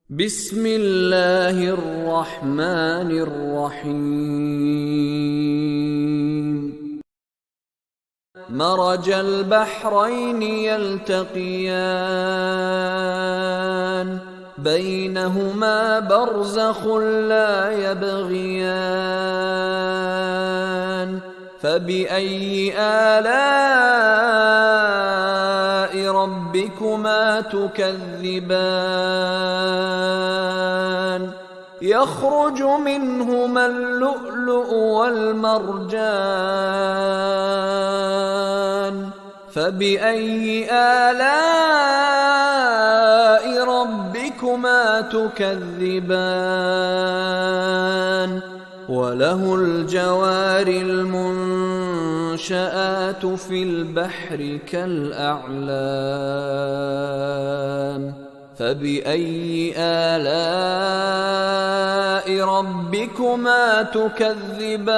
بسم الله الرحمن الرحيم مرج البحرين يلتقيان بينهما برزخ لا يبغيان فبأي آلاء ربكما تكذبان يخرج منهما اللؤلؤ والمرجان فبأي آلاء ربكما تكذبان وله الجوار المنشآت في البحر كالأعلام فبأي آلاء ربكما تكذبان